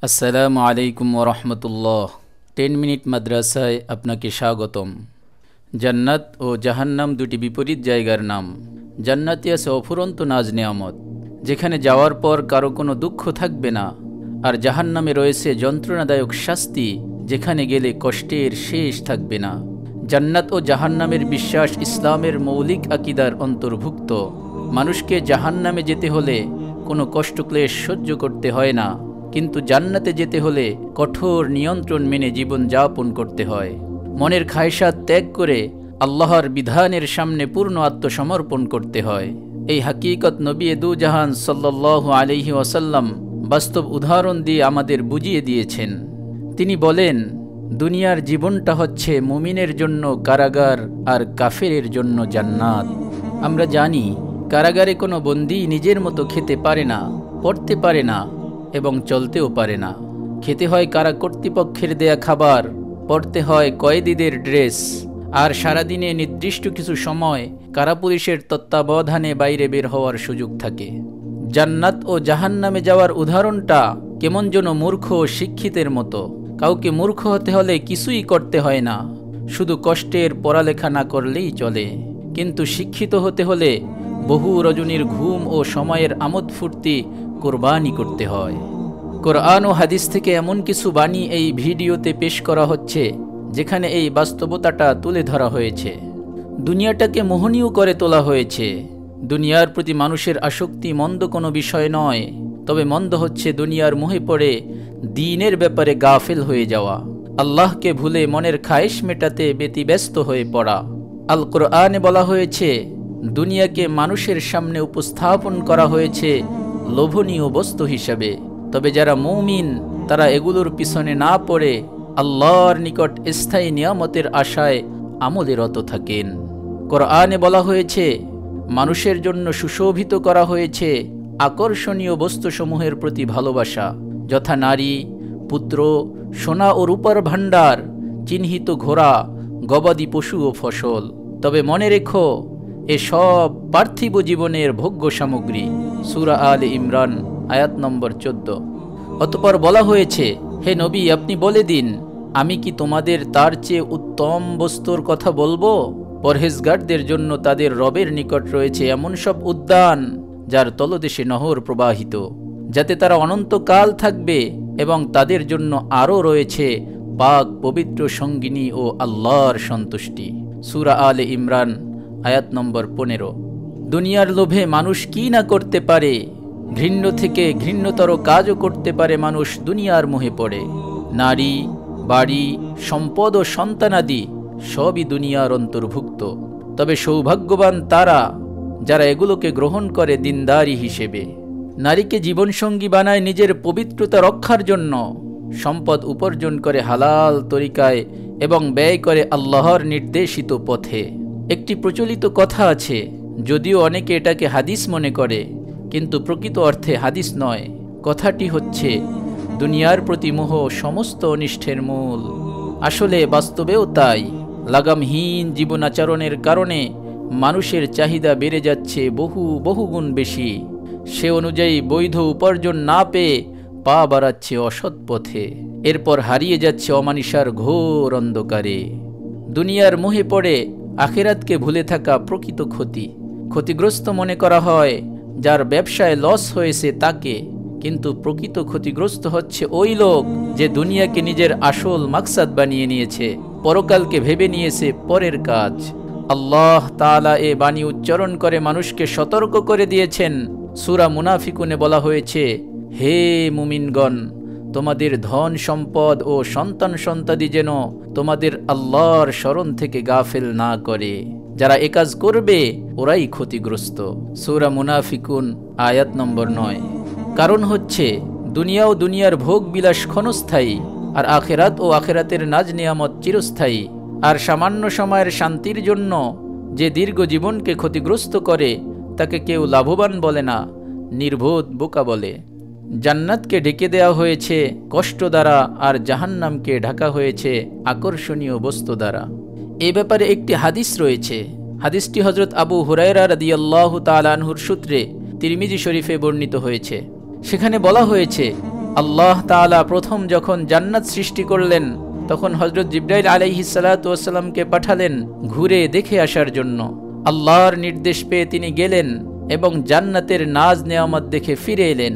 আসসালামু আলাইকুম ওরহমতুল্লাহ। 10 মিনিট মাদ্রাসায় আপনাকে স্বাগতম। জান্নাত ও জাহান্নাম দুটি বিপরীত জায়গার নাম। জান্নাতে আছে অফুরন্ত নাজ নেয়ামত, যেখানে যাওয়ার পর কারো কোনো দুঃখ থাকবে না। আর জাহান্নামে রয়েছে যন্ত্রণাদায়ক শাস্তি, যেখানে গেলে কষ্টের শেষ থাকবে না। জান্নাত ও জাহান্নামের বিশ্বাস ইসলামের মৌলিক আকীদার অন্তর্ভুক্ত। মানুষকে জাহান্নামে যেতে হলে কোনো কষ্টক্লেশ সহ্য করতে হয় না, কিন্তু জান্নাতে যেতে হলে কঠোর নিয়ন্ত্রণ মেনে জীবন যাপন করতে হয়। মনের খায়সাত ত্যাগ করে আল্লাহর বিধানের সামনে পূর্ণ আত্মসমর্পণ করতে হয়। এই হাকিকত নবী দু জাহান সাল্লাল্লাহু আলাইহি ওয়াসাল্লাম বাস্তব উদাহরণ দিয়ে আমাদের বুঝিয়ে দিয়েছেন। তিনি বলেন, দুনিয়ার জীবনটা হচ্ছে মুমিনের জন্য কারাগার আর কাফেরের জন্য জান্নাত। আমরা জানি কারাগারে কোনো বন্দী নিজের মতো খেতে পারে না, পড়তে পারে না এবং চলতেও পারে না। খেতে হয় কারা কর্তৃপক্ষের দেয়া খাবার, পরতে হয় কয়েদিদের ড্রেস, আর সারাদিনে নির্দিষ্ট কিছু সময় কারা পুলিশের তত্ত্বাবধানে বাইরে বের হওয়ার সুযোগ থাকে। জান্নাত ও জাহান্নামে যাওয়ার উদাহরণটা কেমন যেন মূর্খ ও শিক্ষিতের মতো। কাউকে মূর্খ হতে হলে কিছুই করতে হয় না, শুধু কষ্টের পড়ালেখা না করলেই চলে। কিন্তু শিক্ষিত হতে হলে বহু রজনীর ঘুম ও সময়ের আমোদ ফুর্তি কোরবানি করতে হয়। কোরআন ও হাদিস থেকে এমন কিছু বাণী এই ভিডিওতে পেশ করা হচ্ছে, যেখানে এই বাস্তবতাটা তুলে ধরা হয়েছে। দুনিয়াটাকে মোহনীয় করে তোলা হয়েছে। দুনিয়ার প্রতি মানুষের আসক্তি মন্দ কোনো বিষয় নয়, তবে মন্দ হচ্ছে দুনিয়ার মোহে পড়ে দ্বীনের ব্যাপারে গাফেল হয়ে যাওয়া, আল্লাহকে ভুলে মনের খায়েশ মেটাতে ব্যতিব্যস্ত হয়ে পড়া। আল কোরআনে বলা হয়েছে, দুনিয়াকে মানুষের সামনে উপস্থাপন করা হয়েছে লোভনীয় বস্তু হিসাবে, তবে যারা মুমিন তারা এগুলোর পিছনে না পড়ে আল্লাহর নিকট স্থায়ী নিয়ামতের আশায় আমলে রত থাকেন। কোরআনে বলা হয়েছে, মানুষের জন্য সুশোভিত করা হয়েছে আকর্ষণীয় বস্তুসমূহের প্রতি ভালোবাসা, যথা নারী, পুত্র, সোনা ও রূপার ভাণ্ডার, চিহ্নিত ঘোড়া, গবাদি পশু ও ফসল। তবে মনে রেখো, এসব পার্থিব জীবনের ভোগ্য সামগ্রী। সূরা আলে ইমরান আয়াত নম্বর 14। অতঃপর বলা হয়েছে, হে নবী, আপনি বলে দিন, আমি কি তোমাদের তার চেয়ে উত্তম বস্তুর কথা বলবো? পরহেজগারদের জন্য তাদের রবের নিকট রয়েছে এমন সব উদ্যান, যার তলদেশে নহর প্রবাহিত, যাতে তারা অনন্তকাল থাকবে, এবং তাদের জন্য আরও রয়েছে পাক পবিত্র সঙ্গিনী ও আল্লাহর সন্তুষ্টি। সূরা আলে ইমরান আয়াত নম্বর 15। দুনিয়ার লোভে মানুষ কি না করতে পারে, ঘৃণ্য থেকে ঘৃণ্যতর কাজও করতে পারে মানুষ দুনিয়ার মোহে পড়ে। নারী, বাড়ি, সম্পদ ও সন্তানাদি সবই দুনিয়ার অন্তর্ভুক্ত। তবে সৌভাগ্যবান তারা যারা এগুলোকে গ্রহণ করে দিনদারি হিসেবে। নারীকে জীবনসঙ্গী বানায় নিজের পবিত্রতা রক্ষার জন্য, সম্পদ উপার্জন করে হালাল তরিকায় এবং ব্যয় করে আল্লাহর নির্দেশিত পথে। একটি প্রচলিত কথা আছে, যদিও অনেকে এটাকে হাদিস মনে করে, কিন্তু প্রকৃত অর্থে হাদিস নয়। কথাটি হচ্ছে, দুনিয়ার প্রতি মোহ সমস্ত অনিষ্টের মূল। আসলে বাস্তবেও তাই। লাগামহীন জীবনাচরণের কারণে মানুষের চাহিদা বেড়ে যাচ্ছে বহুগুণ বেশি। সে অনুযায়ী বৈধ উপার্জন না পেয়ে পা বাড়াচ্ছে অসৎ পথে, এরপর হারিয়ে যাচ্ছে অমানিসার ঘোর অন্ধকারে। দুনিয়ার মোহে পড়ে আখিরাতকে ভুলে থাকা প্রকৃত ক্ষতিগ্রস্ত মনে করা হয় যার ব্যবসায় লস হয়েছে তাকে, কিন্তু প্রকৃত ক্ষতিগ্রস্ত হচ্ছে ওই লোক যে দুনিয়াকে নিজের আসল মাকসাদ বানিয়ে নিয়েছে, পরকালকে ভেবে নিয়েছে পরের কাজ। আল্লাহ তাআলা এ বাণী উচ্চারণ করে মানুষকে সতর্ক করে দিয়েছেন। সূরা মুনাফিকুনে বলা হয়েছে, হে মুমিনগণ, তোমাদের ধন সম্পদ ও সন্তান সন্তাদি যেন তোমাদের আল্লাহর স্মরণ থেকে গাফেল না করে। যারা এ কাজ করবে ওরাই ক্ষতিগ্রস্ত। সূরা মুনাফিকুন আয়াত নম্বর 9। কারণ হচ্ছে, দুনিয়া ও দুনিয়ার ভোগ বিলাস ক্ষণস্থায়ী, আর আখেরাত ও আখেরাতের নাজ নিয়ামত চিরস্থায়ী। আর সামান্য সময়ের শান্তির জন্য যে দীর্ঘ জীবনকে ক্ষতিগ্রস্ত করে তাকে কেউ লাভবান বলে না, নির্বোধ বোকা বলে। জান্নাতকে ঢেকে দেওয়া হয়েছে কষ্ট দ্বারা, আর জাহান্নামকে ঢাকা হয়েছে আকর্ষণীয় বস্তু দ্বারা। এ ব্যাপারে একটি হাদিস রয়েছে। হাদিসটি হযরত আবু হুরায়রা রাদিয়াল্লাহু তাআলা আনহুর সূত্রে তিরমিজি শরীফে বর্ণিত হয়েছে। সেখানে বলা হয়েছে, আল্লাহ তাআলা প্রথম যখন জান্নাত সৃষ্টি করলেন তখন হযরত জিবরাইল আলাইহিস সালাতু ওয়াস সালামকে পাঠালেন ঘুরে দেখে আসার জন্য। আল্লাহর নির্দেশ পেয়ে তিনি গেলেন এবং জান্নাতের নাজ নেয়ামত দেখে ফিরে এলেন।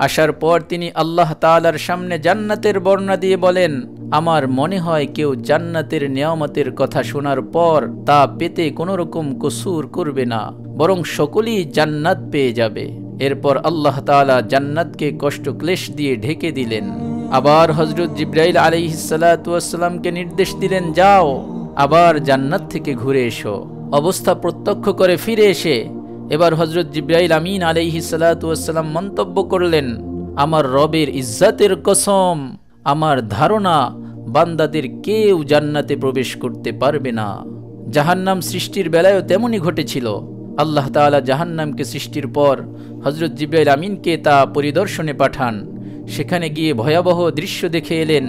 আসার পর তিনি আল্লাহ তাআলার সামনে জান্নাতের বর্ণনা দিয়ে বলেন, আমার মনে হয় কেউ জান্নাতের নেয়ামতের কথা শোনার পর তা পেতে কোনো রকম কসুর করবে না, বরং সকলেই জান্নাত পেয়ে যাবে। এরপর আল্লাহ তাআলা জান্নাতকে কষ্ট ক্লেশ দিয়ে ঢেকে দিলেন। আবার হযরত জিবরাইল আলাইহিস সালাতু ওয়াস সালামকে নির্দেশ দিলেন, যাও আবার জান্নাত থেকে ঘুরে এসো। অবস্থা প্রত্যক্ষ করে ফিরে এসে এবার হযরত জিবরাইল আমিন আলাইহিস সালাতু ওয়াস সালাম মন্তব্য করলেন, আমার রবের ইজ্জতের কসম, আমার ধারণা বান্দাদের কেউ জান্নাতে প্রবেশ করতে পারবে না। জাহান্নাম সৃষ্টির বেলায়ও তেমনই ঘটেছিল। আল্লাহ তাআলা জাহান্নামকে সৃষ্টির পর হযরত জিবরাইল আমিনকে তা পরিদর্শনে পাঠান। সেখানে গিয়ে ভয়াবহ দৃশ্য দেখে এলেন।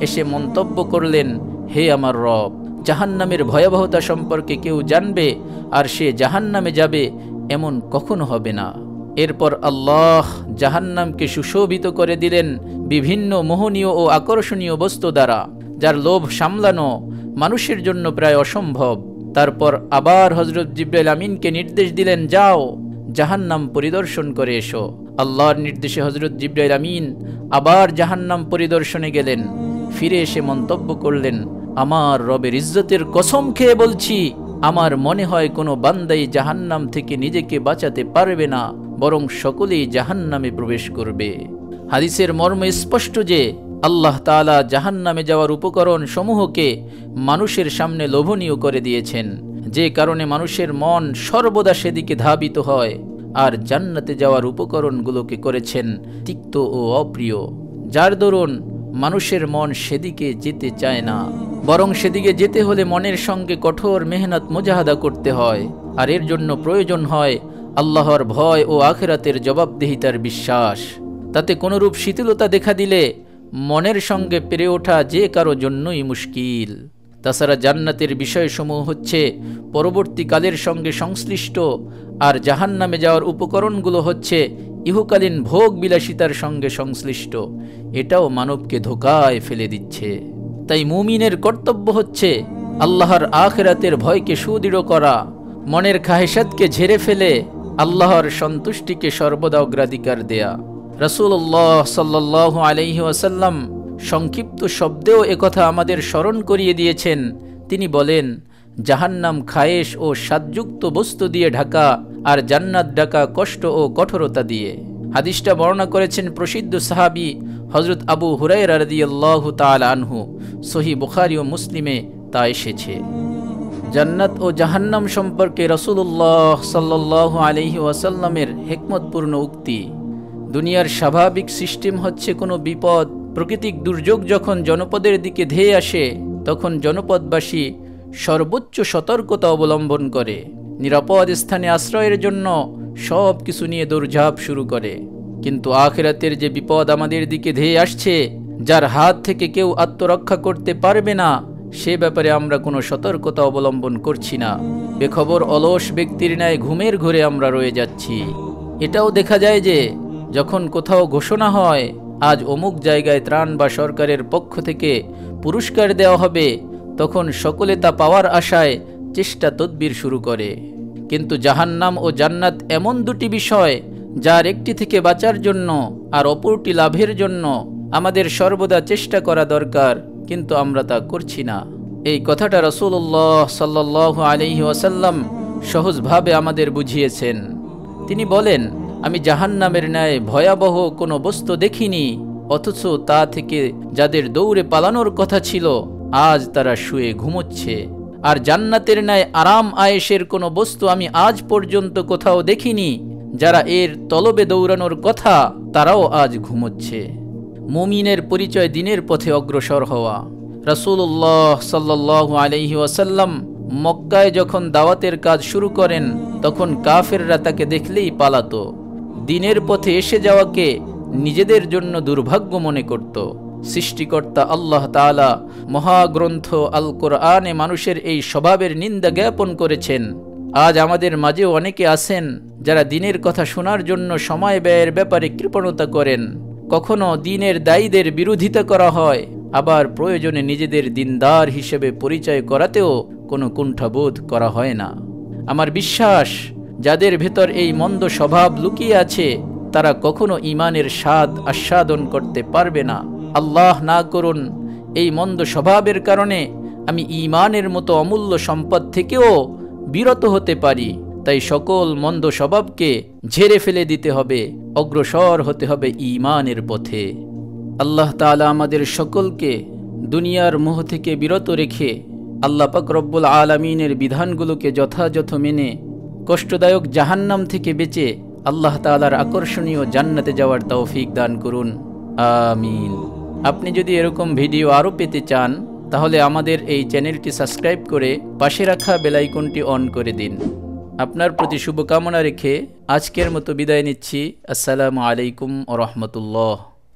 এসে মন্তব্য করলেন, হে আমার রব, জাহান্নামের ভয়াবহতা সম্পর্কে কেউ জানবে আর সে জাহান্নামে যাবে এমন কখনো হবে না। এরপর আল্লাহ জাহান্নামকে সুশোভিত করে দিলেন বিভিন্ন মোহনীয় ও আকর্ষণীয় বস্তু দ্বারা, যার লোভ সামলানো মানুষের জন্য প্রায় অসম্ভব। তারপর আবার হযরত জিবরাইল আমিনকে নির্দেশ দিলেন, যাও জাহান্নাম পরিদর্শন করে এসো। আল্লাহর নির্দেশে হযরত জিবরাইল আমিন আবার জাহান্নাম পরিদর্শনে গেলেন। ফিরে এসে মন্তব্য করলেন, আমার রবের ইজ্জতের কসম খেয়ে বলছি, আমার মনে হয় কোনো বান্দাই জাহান্নাম থেকে নিজেকে বাঁচাতে পারবে না, বরং সকলেই জাহান্নামে প্রবেশ করবে। হাদিসের মর্ম স্পষ্ট যে আল্লাহ তাআলা জাহান্নামে যাওয়ার উপকরণ সমূহকে মানুষের সামনে লোভনীয় করে দিয়েছেন, যে কারণে মানুষের মন সর্বদা সেদিকে ধাবিত হয়, আর জান্নাতে যাওয়ার উপকরণগুলোকে করেছেন তিক্ত ও অপ্রিয়, যার দরুন মানুষের মন সেদিকে যেতে চায় না, বরং সেদিকে যেতে হলে মনের সঙ্গে কঠোর মেহনত মুজাহাদা করতে হয়। আর এর জন্য প্রয়োজন হয় আল্লাহর ভয় ও আখিরাতের জবাবদিহিতার বিশ্বাস। তাতে কোনরূপ শিথিলতা দেখা দিলে মনের সঙ্গে পেরে ওঠা যে কারো জন্যই মুশকিল। তাছাড়া জান্নাতের বিষয়সমূহ হচ্ছে পরবর্তীকালের সঙ্গে সংশ্লিষ্ট, আর জাহান্নামে যাওয়ার উপকরণগুলো হচ্ছে ইহকালীন ভোগ বিলাসিতার সঙ্গে সংশ্লিষ্ট। এটাও মানবকে ধোঁকায় ফেলে দিচ্ছে। তাই মুমিনের কর্তব্য হচ্ছে আল্লাহর আখিরাতের ভয়কে সুদৃঢ় করা, মনের খাহেসাতকে ঝেড়ে ফেলে আল্লাহর সন্তুষ্টিকে সর্বদা অগ্রাধিকার দেয়া। রাসূলুল্লাহ সাল্লাল্লাহু আলাইহি ওয়াসাল্লাম সংক্ষিপ্ত শব্দেও একথা আমাদের স্মরণ করিয়ে দিয়েছেন। তিনি বলেন, জাহান্নাম খায়েশ ও স্বাদযুক্ত বস্তু দিয়ে ঢাকা, আর জান্নাত ঢাকা কষ্ট ও কঠোরতা দিয়ে। হাদিসটা বর্ণনা করেছেন প্রসিদ্ধ সাহাবী হযরত আবু হুরায়রা রাদিয়াল্লাহু তাআলা আনহু। সহিহ বুখারী ও মুসলিমে তা এসেছে। জান্নাত ও জাহান্নাম সম্পর্কে রাসূলুল্লাহ সাল্লাল্লাহু আলাইহি ওয়াসাল্লামের হিকমতপূর্ণ উক্তি। দুনিয়ার স্বাভাবিক সিস্টেম হচ্ছে কোনো বিপদ, প্রাকৃতিক দুর্যোগ যখন জনপদের দিকে ধেয়ে আসে, তখন জনপদবাসী সর্বোচ্চ সতর্কতা অবলম্বন করে, নিরাপদ স্থানে আশ্রয়ের জন্য সব কিছু নিয়ে দৌড়ঝাঁপ শুরু করে। কিন্তু আখিরাতের যে বিপদ আমাদের দিকে ধেয়ে আসছে, যার হাত থেকে কেউ আত্মরক্ষা করতে পারবে না, সে ব্যাপারে আমরা কোনো সতর্কতা অবলম্বন করছি না। বেখবর অলস ব্যক্তির ন্যায় ঘুমের ঘোরে আমরা রয়ে যাচ্ছি। এটাও দেখা যায় যে যখন কোথাও ঘোষণা হয় আজ অমুক জায়গায় ত্রাণ বা সরকারের পক্ষ থেকে পুরস্কার দেওয়া হবে, তখন সকলে তা পাওয়ার আশায় চেষ্টা তদবির শুরু করে। কিন্তু জাহান্নাম ও জান্নাত এমন দুটি বিষয়, যার একটি থেকে বাঁচার জন্য আর অপরটি লাভের জন্য আমাদের সর্বদা চেষ্টা করা দরকার, কিন্তু আমরা তা করছি না। এই কথাটা রাসূলুল্লাহ সাল্লাল্লাহু আলাইহি ওয়াসাল্লাম সহজভাবে আমাদের বুঝিয়েছেন। তিনি বলেন, আমি জাহান্নামের ন্যায় ভয়াবহ কোনো বস্তু দেখিনি, অথচ তা থেকে যাদের দৌড়ে পালানোর কথা ছিল আজ তারা শুয়ে ঘুমোচ্ছে। আর জান্নাতের ন্যায় আরাম আয়েশের কোনো বস্তু আমি আজ পর্যন্ত কোথাও দেখিনি, যারা এর তলবে দৌড়ানোর কথা তারাও আজ ঘুমোচ্ছে। মুমিনের পরিচয় দিনের পথে অগ্রসর হওয়া। রাসূলুল্লাহ সাল্লাল্লাহু আলাইহি ওয়াসাল্লাম মক্কায় যখন দাওয়াতের কাজ শুরু করেন, তখন কাফেররা তাকে দেখলেই পালাতো। দিনের পথে এসে যাওয়াকে নিজেদের জন্য দুর্ভাগ্য মনে করত। সৃষ্টিকর্তা আল্লাহ তাআলা মহাগ্রন্থ আল কোরআনে মানুষের এই স্বভাবের নিন্দা জ্ঞাপন করেছেন। আজ আমাদের মাঝেও অনেকে আছেন যারা দিনের কথা শোনার জন্য সময় ব্যয়ের ব্যাপারে কৃপণতা করেন। কখনো দ্বীনের দায়ীদের বিরোধিতা করা হয়, আবার প্রয়োজনে নিজেদের দিনদার হিসেবে পরিচয় করাতেও কোনো কুণ্ঠাবোধ করা হয় না। আমার বিশ্বাস, যাদের ভেতর এই মন্দ স্বভাব লুকিয়ে আছে তারা কখনো ঈমানের স্বাদ আস্বাদন করতে পারবে না। আল্লাহ না করুন এই মন্দ স্বভাবের কারণে আমি ঈমানের মতো অমূল্য সম্পদ থেকেও বিরত হতে পারি। তাই সকল মন্দ স্বভাবকে ঝেড়ে ফেলে দিতে হবে, অগ্রসর হতে হবে ঈমানের পথে। আল্লাহ তাআলা আমাদের সকলকে দুনিয়ার মোহ থেকে বিরত রেখে আল্লাহ পাক রব্বুল আলামিনের বিধানগুলোকে যথাযথ মেনে কষ্টদায়ক জাহান্নাম থেকে বেঁচে আল্লাহ তাআলার আকর্ষণীয় জান্নাতে যাওয়ার তৌফিক দান করুন, আমিন। আপনি যদি এরকম ভিডিও আরও পেতে চান তাহলে আমাদের এই চ্যানেলটি সাবস্ক্রাইব করে পাশে রাখা বেল আইকনটি অন করে দিন। আপনার প্রতি শুভকামনা রেখে আজকের মতো বিদায় নিচ্ছি। আসসালামু আলাইকুম ওয়া রাহমাতুল্লাহ।